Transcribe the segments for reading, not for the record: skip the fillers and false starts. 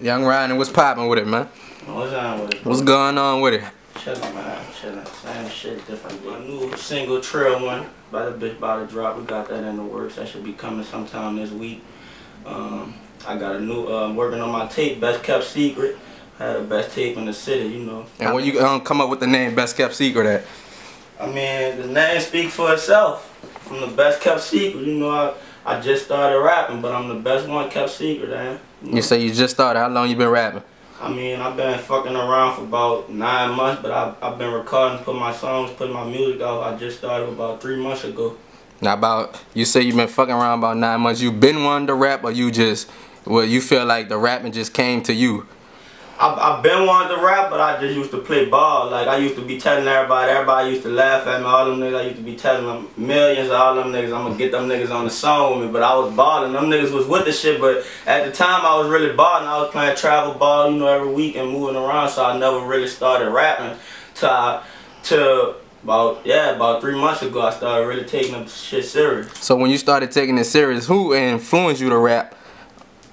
Young Ryanie, what's poppin' with it, man? What's on with it? What's going on with it? Chillin', man. Chillin'. Same shit, different day. My new single, Trail One, by the bitch by the drop. We got that in the works. That should be coming sometime this week. I got a new, working on my tape, Best Kept Secret. I had the best tape in the city, you know. And when you come up with the name Best Kept Secret at? I mean, the name speaks for itself. From the Best Kept Secret, you know, I just started rapping, but I'm the best one kept secret, man. You say you just started. How long you been rapping? I mean, I've been fucking around for about 9 months, but I've been recording, putting my songs, putting my music out. I just started about 3 months ago. Now you say you been fucking around about 9 months. You been wanting to rap, or you just, well, you feel like the rapping just came to you? I've been wanting to rap, but I just used to play ball. Like, I used to be telling everybody used to laugh at me, all them niggas. I used to be telling them millions of all them niggas, I'm gonna get them niggas on the song with me, but I was balling. Them niggas was with the shit, but at the time I was really balling. I was playing travel ball, you know, every week and moving around, so I never really started rapping till about 3 months ago. I started really taking the shit serious. So when you started taking it serious, who influenced you to rap?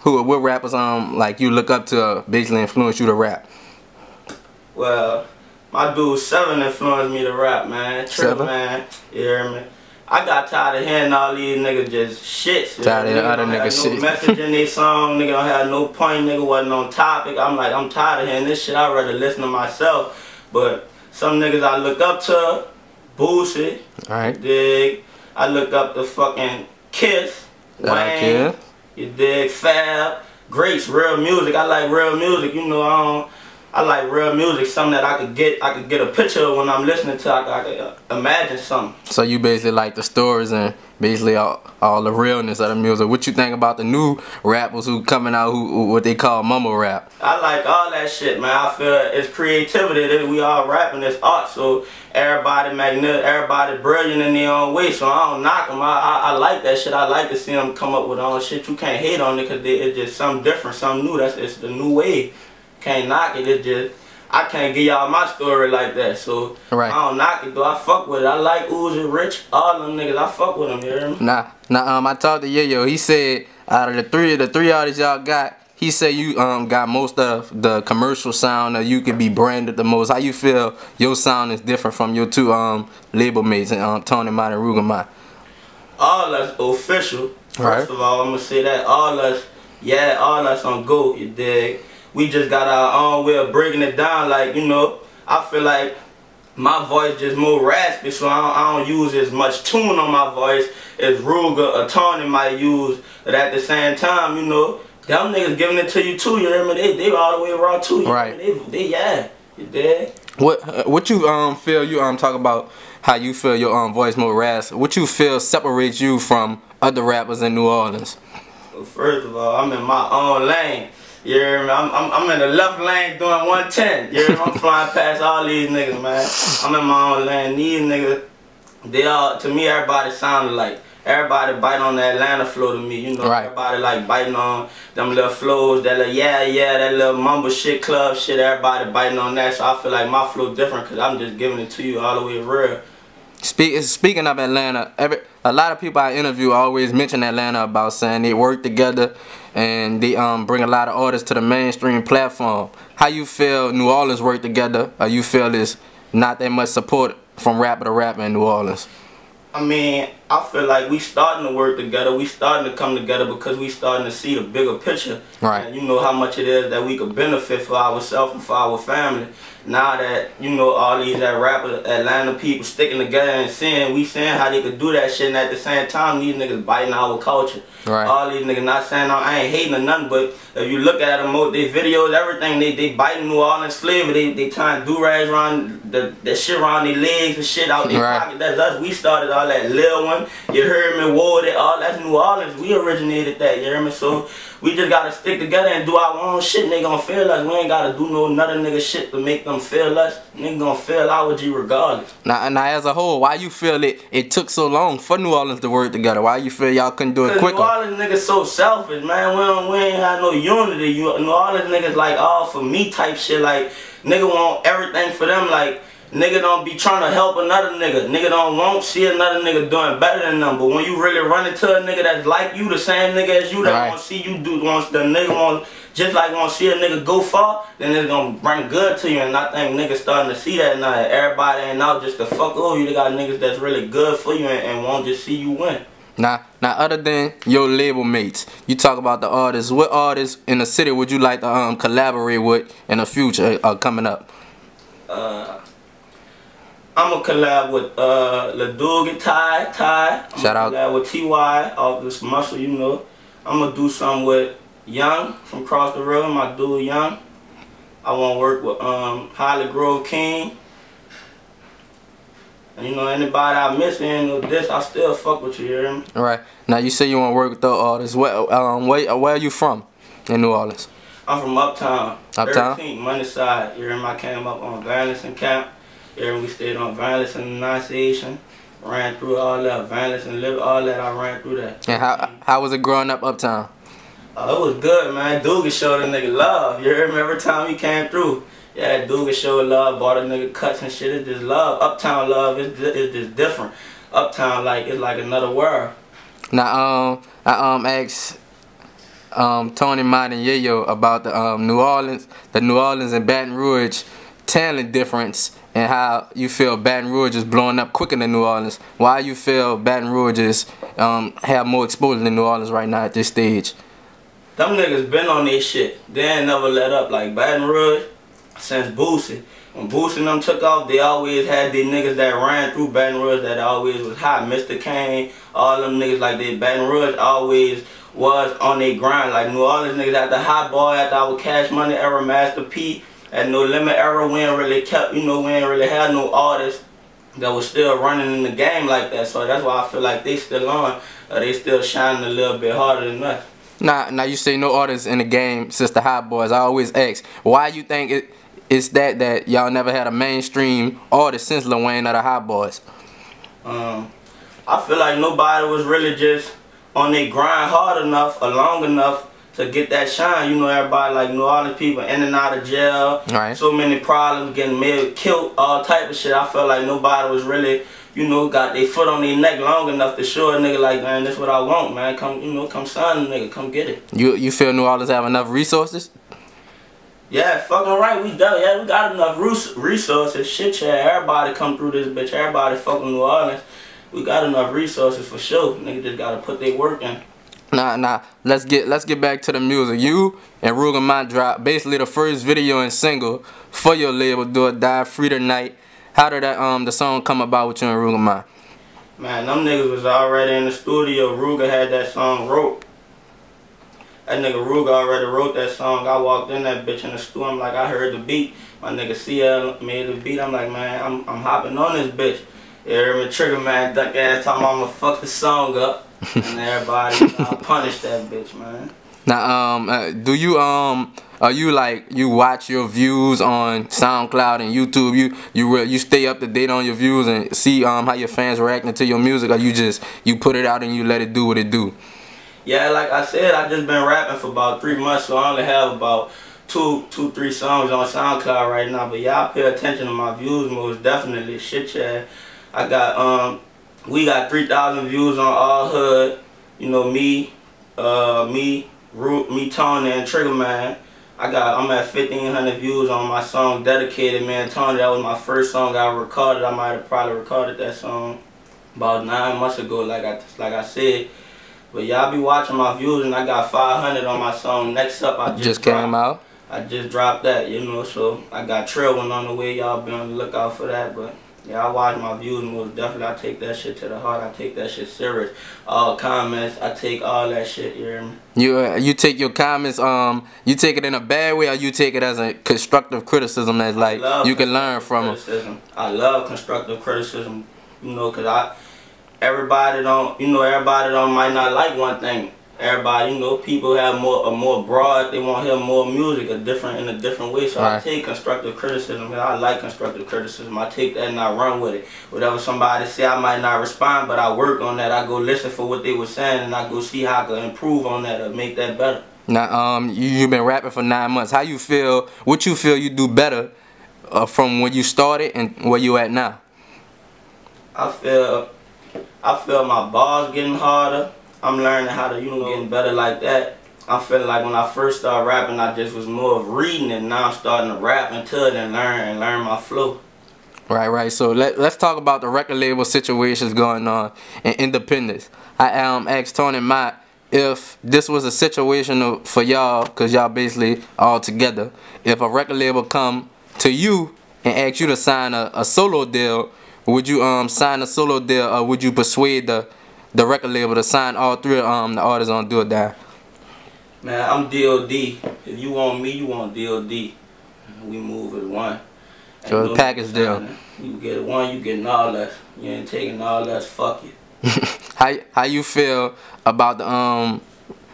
What rappers like you look up to basically influence you to rap? Well, my dude 7 influenced me to rap, man. Trip, man. You hear me? I got tired of hearing all these niggas just shit. Tired of other niggas shit. No message in their song, nigga don't have no point, nigga wasn't on topic. I'm like, I'm tired of hearing this shit. I'd rather listen to myself. But some niggas I look up to, Boosie, alright, dig. I look up to fucking Kiss, Wayne. You dig? Fab, Grace, real music. I like real music. You know, I like real music. Something that I could get a picture of when I'm listening to. I could imagine something. So you basically like the stories and basically all the realness of the music. What you think about the new rappers who coming out who what they call mumble rap? I like all that shit, man. I feel it's creativity. We all rapping, it's art. So everybody magnetic, everybody brilliant in their own way. So I don't knock them. I like that shit. I like to see them come up with all shit. You can't hate on it because it's just something different, something new. It's the new wave. Can't knock it. It's just I can't give y'all my story like that, so right. I don't knock it though. I fuck with it. I like Uzi, Rich, all them niggas. I fuck with them. You hear me? Nah. I talked to Yayo. He said out of the three artists y'all got, he said you got most of the commercial sound, that you could be branded the most. How you feel your sound is different from your two label mates, Tony Mott and Rugamont? All us official. First of all, I'm gonna say that all us, yeah, all us on go. You dig? We just got our own way of breaking it down. Like, you know, I feel like my voice just more raspy, so I don't use as much tune on my voice as Ruger or Tony might use. But at the same time, you know, them niggas giving it to you too. You hear me? They all the way raw too. You right? They yeah. You dig? What you feel? You talk about how you feel your voice more raspy. What you feel separates you from other rappers in New Orleans? Well, first of all, I'm in my own lane. You hear me? I'm in the left lane doing 110. You hear me? I'm flying past all these niggas, man. I'm in my own lane. These niggas, they all, to me, everybody sound alike. Everybody bite on the Atlanta flow to me, you know. Right. Everybody like biting on them little flows, that little that little mumble shit, club shit. Everybody biting on that, so I feel like my flow different because I'm just giving it to you all the way real. Speaking of Atlanta, a lot of people I interview always mention Atlanta about saying they work together and they bring a lot of artists to the mainstream platform. How you feel New Orleans work together, or you feel there's not that much support from rapper to rapper in New Orleans? I mean, I feel like we starting to work together. We starting to come together because we starting to see the bigger picture. Right. And you know how much it is that we could benefit for ourselves and for our family. Now that, you know, all these rapper Atlanta people sticking together and we seeing how they could do that shit, and at the same time these niggas biting our culture. Right. All these niggas, not saying I ain't hating or nothing, but if you look at them, their videos, everything, they biting New Orleans flavor. They tying do-rags around that shit around their legs and shit out their pocket. That's us. We started all that Lil One. You heard me, wore it, all that's New Orleans. We originated that, you hear me? So we just gotta stick together and do our own shit, and they gonna feel us. We ain't gotta do no another nigga shit to make them feel us. Nigga gonna feel our G regardless. Now as a whole, why you feel it took so long for New Orleans to work together? Why you feel y'all couldn't do it quicker? New Orleans niggas so selfish, man. We ain't had no unity. New Orleans niggas like all for me type shit. Like, nigga want everything for them. Like, nigga don't be trying to help another nigga. Nigga don't want see another nigga doing better than them. But when you really run into a nigga that's like you, the same nigga as you, that want to see you do, the nigga want just like gonna see a nigga go far, then it's gonna bring good to you. And I think niggas starting to see that now. Everybody ain't out just to fuck over you. They got niggas that's really good for you and won't just see you win. Now, other than your label mates, you talk about the artists. What artists in the city would you like to collaborate with in the future coming up? I'm gonna collab with Ladug, Ty. Shout out. Collab with Ty off this muscle, you know. I'm gonna do something with Young from Cross the River, my dude Young. I wanna work with Holly Grove King. And you know, anybody I miss in this, I still fuck with you, you hear me? Alright. Now you say you wanna work with the artists. Where are you from in New Orleans? I'm from Uptown. Uptown? 13th, Money Side. You hear me? I came up on violence and camp. You hear me? We stayed on violence and denunciation. Ran through all that, violence and live, all that. I ran through that. And how was it growing up Uptown? It was good, man. Dugan showed a nigga love. You hear me? Every time he came through. Yeah, Dugan showed love, bought a nigga cuts and shit. It's just love. Uptown love is just different. Uptown, like, it's like another world. Now, I asked Tony, Mott, and Yayo about the New Orleans and Baton Rouge talent difference and how you feel Baton Rouge is blowing up quicker than New Orleans. Why you feel Baton Rouge is have more exposure than New Orleans right now at this stage? Them niggas been on their shit. They ain't never let up. Like Baton Rouge, since Boosie. When Boosie and them took off, they always had these niggas that ran through Baton Rouge that always was hot. Mr. Kane, all them niggas like they Baton Rouge always was on their grind. Like New Orleans niggas at the Hot Boy, at our Cash Money era, Master P, at No Limit era, we ain't really kept, you know, we ain't really had no artists that was still running in the game like that. So that's why I feel like they still on, they still shining a little bit harder than us. Now you say no artists in the game since the Hot Boys. I always ask, why you think it's that y'all never had a mainstream artist since Lil Wayne or the Hot Boys? I feel like nobody was really just on their grind hard enough or long enough to get that shine. You know, everybody like New Orleans people in and out of jail, right. So many problems, getting made, killed, all type of shit. I felt like nobody was really, you know, got their foot on their neck long enough to show a nigga like, man, this what I want, man. Come, you know, come sign a nigga, come get it. You feel New Orleans have enough resources? Yeah, fucking right. We got enough resources. Shit, yeah. Everybody come through this bitch. Everybody fucking New Orleans. We got enough resources for sure. Niggas just gotta put their work in. Nah. Let's get back to the music. You and Ruger Mott dropped basically the first video and single for your label, Do or Die, Free Tonight. How did that the song come about with you and Ruger Mott? Man, them niggas was already in the studio. Ruger had that song wrote. That nigga Ruger already wrote that song. I walked in that bitch in the studio. I'm like, I heard the beat. My nigga CL made the beat. I'm like, man, I'm hopping on this bitch. You hear me? Trigger man, duck ass, talking about I'ma fuck the song up. And everybody punish that bitch, man. Now, do you are you like, you watch your views on SoundCloud and YouTube? You stay up to date on your views and see how your fans reacting to your music, or you put it out and you let it do what it do? Yeah, like I said, I just been rapping for about 3 months, so I only have about 3 songs on SoundCloud right now. But y'all pay attention to my views most definitely. Shit, yeah. I got we got 3,000 views on All Hood. You know, me, Tony, and Trigger Man. I'm at 1,500 views on my song Dedicated, man. Tony, that was my first song I recorded. I might have probably recorded that song about 9 months ago, like I said. But y'all be watching my views, and I got 500 on my song Next Up. I just came out. I just dropped that, you know. So I got Trail One on the way. Y'all be on the lookout for that. But yeah, I watch my views most definitely. I take that shit to the heart. I take that shit serious. All comments, I take all that shit. You hear me? You take your comments. You take it in a bad way, or you take it as a constructive criticism that's like you can learn from it. I love constructive criticism. You know, cause everybody don't might not like one thing. Everybody, you know, people have a more broad, they want to hear more music, in a different way. So I take constructive criticism. I like constructive criticism. I take that and I run with it. Whatever somebody say, I might not respond, but I work on that. I go listen for what they were saying, and I go see how I can improve on that or make that better. Now, you've been rapping for 9 months. How you feel? What you feel you do better from when you started and where you at now? I feel my bars getting harder. I'm learning how to, you know, getting better like that. I feel like when I first started rapping, I just was more of reading it. Now I'm starting to rap into it and learn my flow. Right. So let's talk about the record label situations going on in independence. I asked Tony Mott if this was a situation for y'all, cause y'all basically all together. If a record label come to you and ask you to sign a solo deal, would you sign a solo deal, or would you persuade the record label to sign all three of the artists on Do or Die? Man, I'm DOD. If you want me, you want DOD. We move as one. So the package deal. You get one, you getting all that. You ain't taking all that. Fuck you. How you feel about the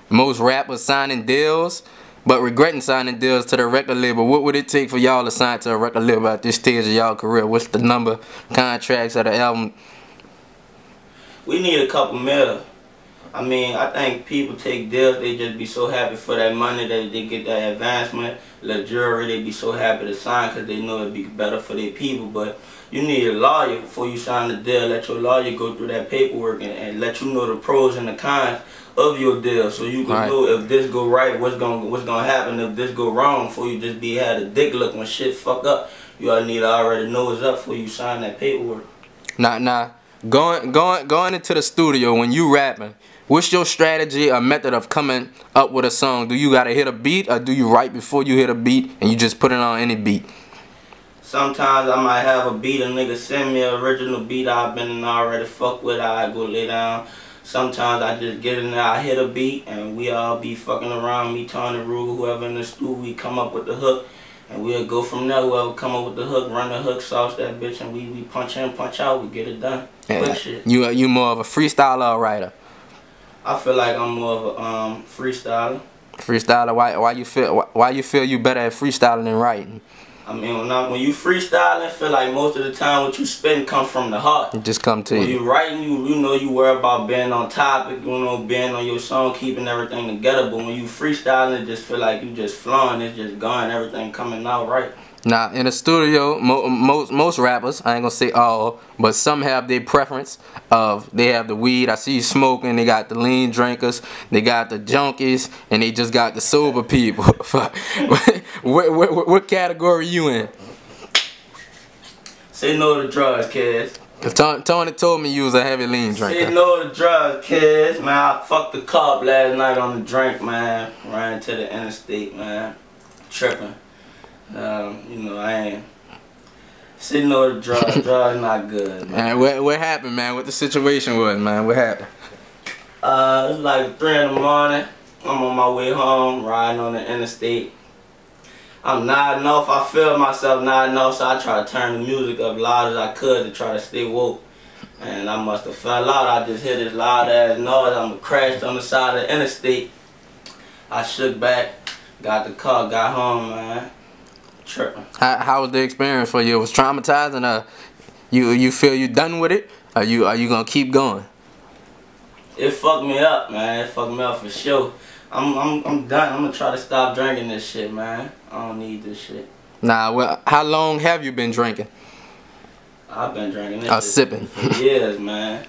most rappers signing deals, but regretting signing deals to the record label? What would it take for y'all to sign to a record label at this stage of y'all career? What's the number contracts of the album? We need a couple mil. I mean, I think people take deals, they just be so happy for that money that they get that advancement. The jury, they be so happy to sign because they know it'd be better for their people. But you need a lawyer before you sign the deal. Let your lawyer go through that paperwork and let you know the pros and the cons of your deal, so you can know if this go right, what's gonna happen if this go wrong. Before you just be had a dick look when shit fuck up. You all need to already know what's up before you sign that paperwork. Nah. Going into the studio when you rapping, what's your strategy or method of coming up with a song? Do you gotta hit a beat, or do you write before you hit a beat and you just put it on any beat? Sometimes I might have a beat, a nigga send me an original beat I've been and already fuck with, I go lay down. Sometimes I just get in there, I hit a beat, and we all be fucking around, me, Tony, Ruger, whoever in the studio, we come up with the hook, and we'll go from there. Whoever come up with the hook, run the hook, sauce that bitch, and we punch in, punch out, we get it done. Quick shit. You more of a freestyler or writer? I feel like I'm more of a freestyler. Freestyler. Why you feel you better at freestyling than writing? I mean, when you freestyling, feel like most of the time what you spitting comes from the heart. It just come to you. When you writing, you know you worry about being on topic, you know, being on your song, keeping everything together. But when you freestyling, it just feel like you just flowing, it's just going, everything coming out right. Now, in the studio, most rappers, I ain't gonna say all, but some have their preference of, they have the weed, I see you smoking, they got the lean drinkers, they got the junkies, and they just got the sober people. what category you in? Say no to drugs, kids. Tony told me you was a heavy lean drinker. Say no to drugs, kids. Man, I fucked the club last night on the drink, man. Ran to the interstate, man. Tripping. You know, I ain't sitting on the drugs. Drugs not good, man. What happened, man? What the situation was, man? What happened? It's like 3 in the morning. I'm on my way home, riding on the interstate. I'm nodding off. I feel myself nodding off, so I try to turn the music up loud as I could to try to stay woke. And I must have fell out. I just hit this loud ass noise. I'm crashed on the side of the interstate. I shook back, got the car, got home, man. Tripping. How was the experience for you? It was traumatizing. You feel you done with it? Are you gonna keep going? It fucked me up, man. It fucked me up for sure. I'm done. I'm gonna try to stop drinking this shit, man. I don't need this shit. Nah, well, how long have you been drinking? I've been drinking this shit sipping for years, man.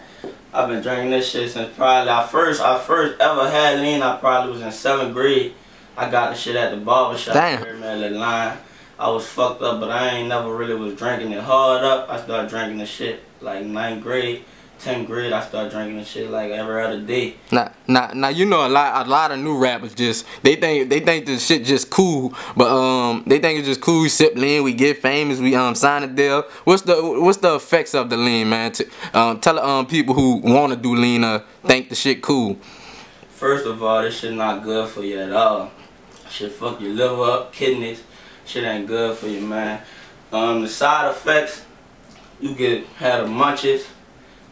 I've been drinking this shit since probably I first ever had lean. I probably was in 7th grade. I got the shit at the barbershop. Damn. Here, line. I was fucked up, but I ain't never really was drinking it hard up. I started drinking the shit like 9th grade, 10th grade. I started drinking the shit like every other day. Now you know a lot of new rappers just they think this shit just cool, but they think it's just cool. We sip lean, we get famous, we sign a deal. What's the effects of the lean, man? Tell people who want to do lean think the shit cool. First of all, this shit not good for you at all. Shit fuck your liver up, kidneys. Shit ain't good for you, man. The side effects, you have the munchies.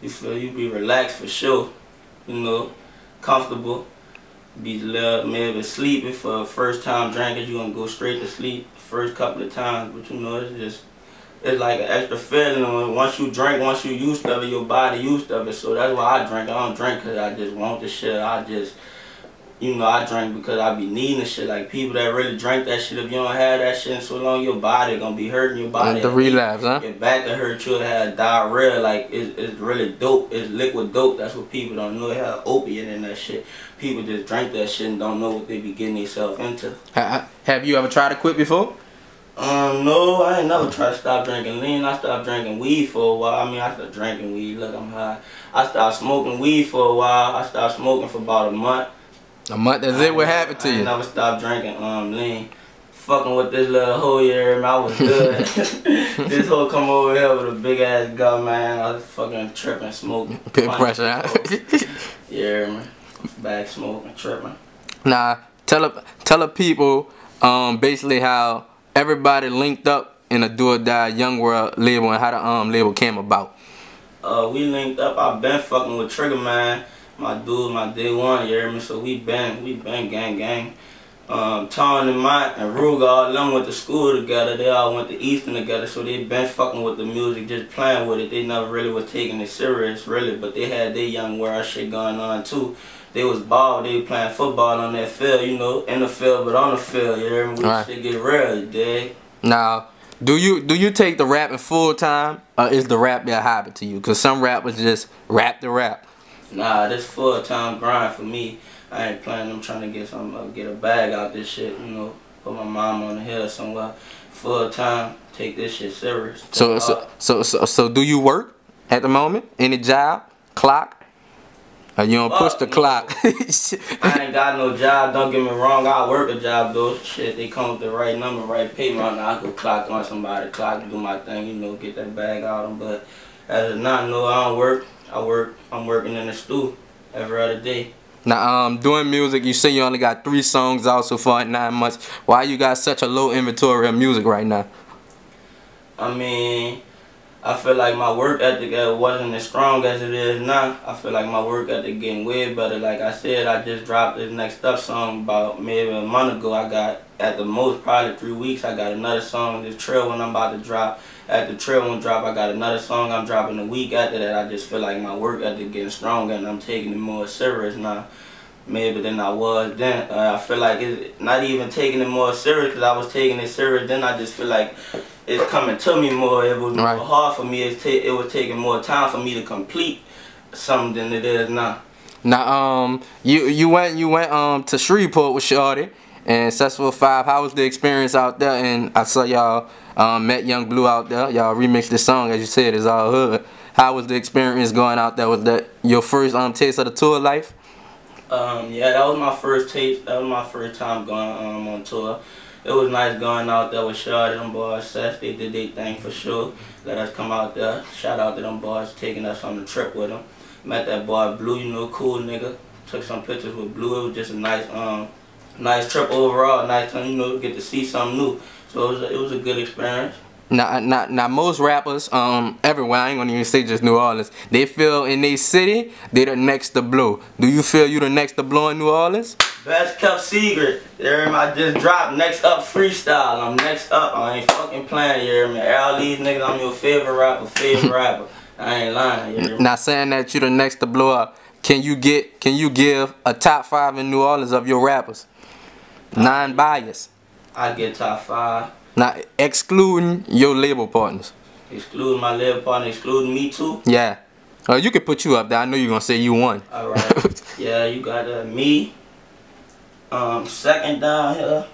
You feel you be relaxed for sure. You know, comfortable. Be maybe sleepy for first time drinkers. You gonna go straight to sleep first couple of times, but you know it's like an extra feeling. Once you drink, once you used to it, your body used to it. So that's why I drink. I don't drink because I just want the shit. you know, I drink because I be needing the shit. Like, people that really drink that shit, if you don't have that shit in so long, your body gonna be hurting your body. The relapse, huh? Your back to hurt, you'll have diarrhea. Like, it's really dope. It's liquid dope. That's what people don't know. It have opiate in that shit. People just drink that shit and don't know what they be getting themselves into. Have you ever tried to quit before? No, I ain't never tried to stop drinking lean. I stopped drinking weed for a while. I mean, I stopped drinking weed. Look, I'm high. I stopped smoking weed for a while. I stopped smoking for about a month. A month? That's it? What happened to you? I never stopped drinking lean. Fucking with this little hoe here, I was good. This hoe come over here with a big ass gun, man. I was fucking tripping, smoking. Big pressure, huh? Yeah, man. Bag smoking, tripping. Nah, tell the people basically how everybody linked up in a Do or Die Young World label and how the label came about. We linked up. I been fucking with Trigger, man. My dude, my day one, you hear me? So we been gang. Tone and Mott and Ruga, all them went to school together. They all went to Eastern together, so they been fucking with the music, just playing with it. They never really was taking it serious, really, but they had their Young World shit going on too. They was ball, they playing football on that field, you know, in the field, but on the field, you hear me? We right. Shit get real, you dig? Now, do you take the rapping full time, or is the rap a hobby to you? Cause some rappers just rap the rap. Nah, this full time grind for me. I ain't planning. I'm trying to get a bag out this shit. You know, put my mom on the hill somewhere. Full time, take this shit serious. So do you work at the moment? Any job? Clock? Or you don't push the clock? I ain't got no job. Don't get me wrong. I work a job though. Shit, they come with the right number, right payment. I go clock on somebody, clock, do my thing. You know, get that bag out of them. But as of not, no, I don't work. I'm working in the stew every other day. Now, doing music, you say you only got 3 songs out so far in 9 months. Why you got such a low inventory of music right now? I mean, I feel like my work ethic wasn't as strong as it is now. I feel like my work ethic getting way better. Like I said, I just dropped this Next Up song about maybe a month ago. I got, at the most, probably 3 weeks, I got another song, this Trail one I'm about to drop. After Trail one drop, I got another song I'm dropping a week after that. I just feel like my work ethic getting stronger and I'm taking it more serious now. Maybe than I was then. I feel like it's not even taking it more serious because I was taking it serious then. I just feel like it's coming to me more. It was more hard for me. It was taking more time for me to complete something than it is now. Now, you went to Shreveport with Shorty and Successful 5. How was the experience out there? And I saw y'all met Young Blue out there. Y'all remixed the song, as you said, it's all hood. How was the experience going out there? Was that your first taste of the tour life? Yeah, that was my first taste. That was my first time going on tour. It was nice going out there with Shorty, them boys. Seth, they did their thing for sure. Let us come out there. Shout out to them boys taking us on the trip with them. Met that boy Blue, you know, cool nigga. Took some pictures with Blue. It was just a nice trip overall. Nice time, you know, get to see something new. So it was a good experience. Now, most rappers, everywhere, I ain't gonna even say just New Orleans, they feel in their city, they the next to blow. Do you feel you the next to blow in New Orleans? Best kept secret. I just dropped Next Up freestyle. I'm next up. I ain't fucking playing, you hear me? All these niggas, I'm your favorite rapper, I ain't lying, you hear me? Now, saying that you the next to blow up, can you give a top 5 in New Orleans of your rappers? Non-biased. I get top 5. Now, excluding your label partners. Excluding my label partner, excluding me too? Yeah. You can put you up there. I know you're going to say you won. Alright. Yeah, you got me. Second down here,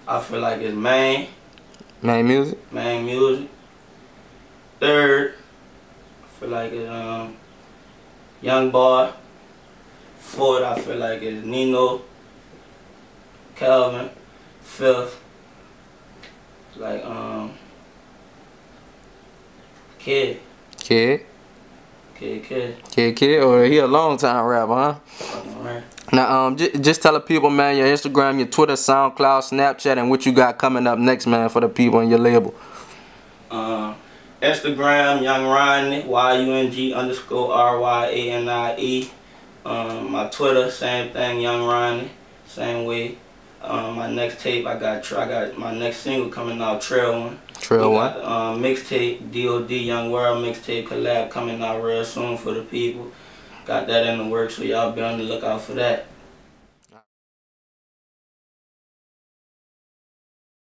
I feel like it's Main. Main Music? Main Music. Third, I feel like it's Young Boy. Fourth, I feel like it's Nino. Calvin. Fifth, like Kid. Or he a long time rapper, huh? Right. Now, just tell the people, man, your Instagram, your Twitter, SoundCloud, Snapchat, and what you got coming up next, man, for the people in your label. Instagram, Young Ryanie, YUNG_RYANIE. My Twitter, same thing, Young Ryanie, same way. My next tape, I got my next single coming out, Trail One. Trail One. Mixtape, DOD Young World mixtape collab coming out real soon for the people. Got that in the works, so y'all be on the lookout for that.